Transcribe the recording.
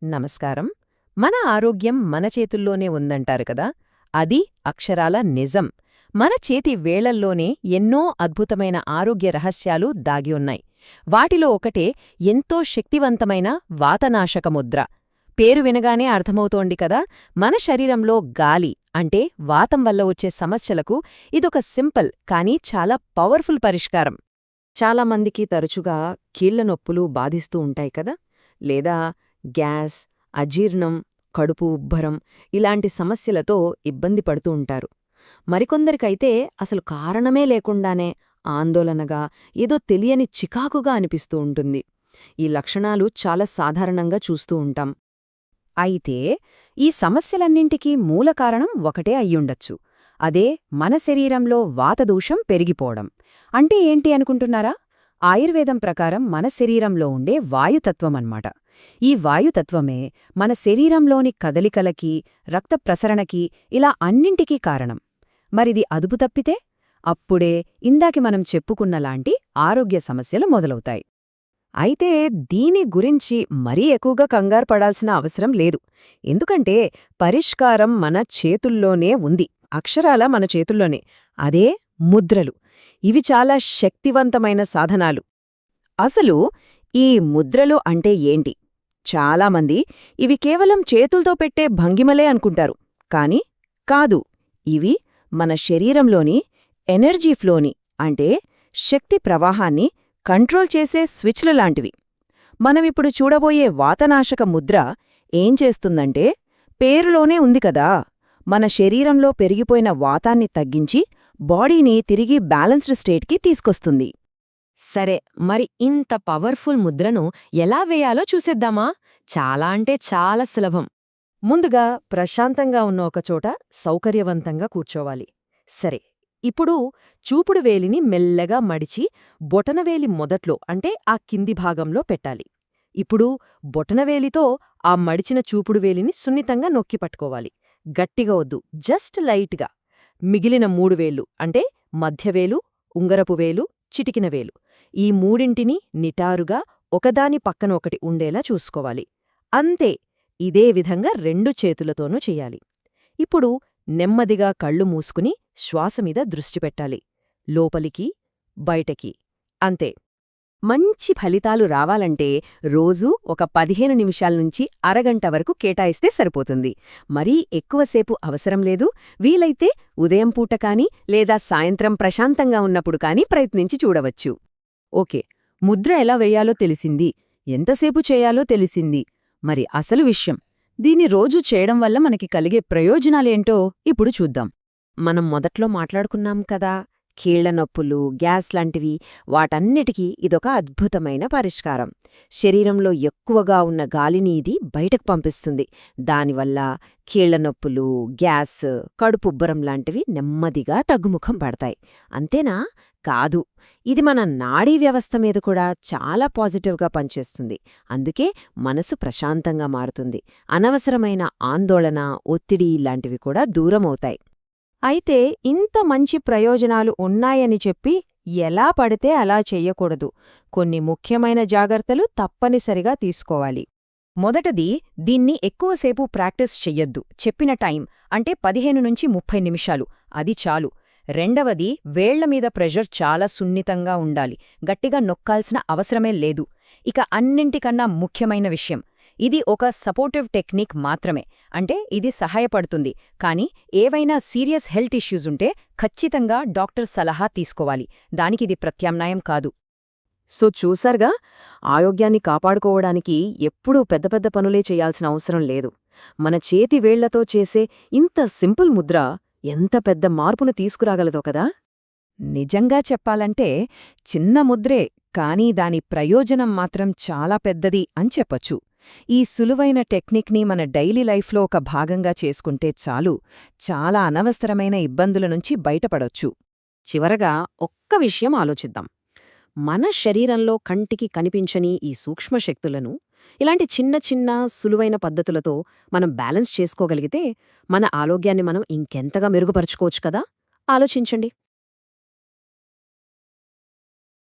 నమస్కారం. మన ఆరోగ్యం మన చేతుల్లోనే ఉందంటారు కదా, అది అక్షరాల నిజం. మన చేతి వేళల్లోనే ఎన్నో అద్భుతమైన ఆరోగ్య రహస్యాలు దాగి ఉన్నాయి. వాటిలో ఒకటే ఎంతో శక్తివంతమైన వాతనాశక ముద్ర. పేరు వినగానే అర్థమవుతోంది కదా, మన శరీరంలో గాలి అంటే వాతం వల్ల వచ్చే సమస్యలకు ఇదొక సింపుల్ కానీ చాలా పవర్ఫుల్ పరిష్కారం. చాలామందికి తరచుగా కీళ్ల నొప్పులు బాధిస్తూ ఉంటాయి కదా, లేదా గ్యాస్, అజీర్ణం, కడుపు ఉబ్బరం ఇలాంటి సమస్యలతో ఇబ్బంది పడుతూ ఉంటారు. మరికొందరికైతే అసలు కారణమే లేకుండానే ఆందోళనగా, ఏదో తెలియని చికాకుగా అనిపిస్తూ ఉంటుంది. ఈ లక్షణాలు చాలా సాధారణంగా చూస్తూ ఉంటాం. అయితే ఈ సమస్యలన్నింటికీ మూల కారణం ఒకటే అయ్యుండొచ్చు. అదే మన శరీరంలో వాతదోషం పెరిగిపోవడం. అంటే ఏంటి అనుకుంటున్నారా? ఆయుర్వేదం ప్రకారం మన శరీరంలో ఉండే వాయుతత్వమన్నమాట. ఈ వాయుతత్వమే మన శరీరంలోని కదలికలకి, రక్త ప్రసరణకి, ఇలా అన్నింటికీ కారణం. మరిది అదుపు తప్పితే అప్పుడే ఇందాకి మనం చెప్పుకున్నలాంటి ఆరోగ్య సమస్యలు మొదలవుతాయి. అయితే దీని గురించి మరీ ఎక్కువగా కంగారు పడాల్సిన అవసరం లేదు. ఎందుకంటే పరిష్కారం మన చేతుల్లోనే ఉంది. అక్షరాల మన చేతుల్లోనే. అదే ముద్రలు. ఇవి చాలా శక్తివంతమైన సాధనాలు. అసలు ఈ ముద్రలు అంటే ఏంటి? చాలామంది ఇవి కేవలం చేతుల్తో పెట్టే భంగిమలే అనుకుంటారు. కాని కాదు. ఇవి మన శరీరంలోని ఎనర్జీ ఫ్లోని, అంటే శక్తి ప్రవాహాన్ని కంట్రోల్ చేసే స్విచ్ల లాంటివి. మనమిప్పుడు చూడబోయే వాతనాశక ముద్ర ఏం చేస్తుందంటే, పేరులోనే ఉంది కదా, మన శరీరంలో పెరిగిపోయిన వాతాన్ని తగ్గించి బాడీని తిరిగి బ్యాలెన్స్డ్ స్టేట్కి తీసుకొస్తుంది. సరే, మరి ఇంత పవర్ఫుల్ ముద్రను ఎలా వేయాలో చూసేద్దామా? చాలా అంటే చాలా సులభం. ముందుగా ప్రశాంతంగా ఉన్న ఒకచోట సౌకర్యవంతంగా కూర్చోవాలి. సరే, ఇప్పుడు చూపుడు వేలిని మెల్లగా మడిచి బొటనవేలి మొదట్లో, అంటే ఆ కింది భాగంలో పెట్టాలి. ఇప్పుడు బొటనవేలితో ఆ మడిచిన చూపుడు వేలిని సున్నితంగా నొక్కి పట్టుకోవాలి. గట్టిగా వద్దు, జస్ట్ లైట్గా. మిగిలిన 3 వేళ్లు, అంటే మధ్యవేలు, ఉంగరపు వేలు, చిటికిన వేలు, ఈ మూడింటిని నిటారుగా ఒకదాని పక్కన ఒకటి ఉండేలా చూసుకోవాలి. అంతే. ఇదే విధంగా 2 చేతులతోనూ చెయ్యాలి. ఇప్పుడు నెమ్మదిగా కళ్ళు మూసుకుని శ్వాసమీద దృష్టి పెట్టాలి. లోపలికి, బయటకి. అంతే. మంచి ఫలితాలు రావాలంటే రోజూ ఒక 15 నిమిషాల్నుంచి అరగంట వరకు కేటాయిస్తే సరిపోతుంది. మరీ ఎక్కువసేపు అవసరం లేదు. వీలైతే ఉదయం పూట కానీ లేదా సాయంత్రం ప్రశాంతంగా ఉన్నప్పుడు కానీ ప్రయత్నించి చూడవచ్చు. ఓకే, ముద్ర ఎలా వేయాలో తెలిసింది, ఎంతసేపు చేయాలో తెలిసింది. మరి అసలు విషయం, దీన్ని రోజూ చేయడం వల్ల మనకి కలిగే ప్రయోజనాలేంటో ఇప్పుడు చూద్దాం. మనం మొదట్లో మాట్లాడుకున్నాం కదా, కీళ్ల నొప్పులు, గ్యాస్ లాంటివి, వాటన్నిటికీ ఇదొక అద్భుతమైన పరిష్కారం. శరీరంలో ఎక్కువగా ఉన్న గాలిని ఇది బయటకు పంపిస్తుంది. దానివల్ల కీళ్ల నొప్పులు, గ్యాస్, కడుపుబ్బరం లాంటివి నెమ్మదిగా తగ్గుముఖం పడతాయి. అంతేనా? కాదు, ఇది మన నాడీ వ్యవస్థ మీద కూడా చాలా పాజిటివ్గా పనిచేస్తుంది. అందుకే మనసు ప్రశాంతంగా మారుతుంది. అనవసరమైన ఆందోళన, ఒత్తిడి లాంటివి కూడా దూరమవుతాయి. అయితే ఇంత మంచి ప్రయోజనాలు ఉన్నాయని చెప్పి ఎలా పడితే అలా చెయ్యకూడదు. కొన్ని ముఖ్యమైన జాగ్రత్తలు తప్పనిసరిగా తీసుకోవాలి. మొదటది, దీన్ని ఎక్కువసేపు ప్రాక్టీస్ చెయ్యొద్దు. చెప్పిన టైం, అంటే 15 నుంచి 30 నిమిషాలు, అది చాలు. రెండవది, వేళ్లమీద ప్రెషర్ చాలా సున్నితంగా ఉండాలి. గట్టిగా నొక్కాల్సిన అవసరమే లేదు. ఇక అన్నింటికన్నా ముఖ్యమైన విషయం, ఇది ఒక సపోర్టివ్ టెక్నిక్ మాత్రమే. అంటే ఇది సహాయపడుతుంది, కానీ ఏవైనా సీరియస్ హెల్త్ ఇష్యూస్ ఉంటే ఖచ్చితంగా డాక్టర్ సలహా తీసుకోవాలి. దానికిది ప్రత్యామ్నాయం కాదు. సో చూసారుగా, ఆరోగ్యాన్ని కాపాడుకోవడానికి ఎప్పుడూ పెద్ద పెద్ద పనులే చేయాల్సిన అవసరం లేదు. మన చేతి వేళ్లతో చేసే ఇంత సింపుల్ ముద్ర ఎంత పెద్ద మార్పును తీసుకురాగలదో కదా. నిజంగా చెప్పాలంటే చిన్న ముద్రే, కానీ దాని ప్రయోజనం మాత్రం చాలా పెద్దది అని చెప్పొచ్చు. ఈ సులువైన టెక్నిక్ని మన డైలీ లైఫ్లో ఒక భాగంగా చేసుకుంటే చాలు, చాలా అనవసరమైన ఇబ్బందుల నుంచి బయటపడొచ్చు. చివరగా ఒక్క విషయం ఆలోచిద్దాం. మన శరీరంలో కంటికి కనిపించని ఈ సూక్ష్మశక్తులను ఇలాంటి చిన్న చిన్న సులువైన పద్ధతులతో మనం బ్యాలెన్స్ చేసుకోగలిగితే మన ఆరోగ్యాన్ని మనం ఇంకెంతగా మెరుగుపరుచుకోవచ్చు కదా. ఆలోచించండి.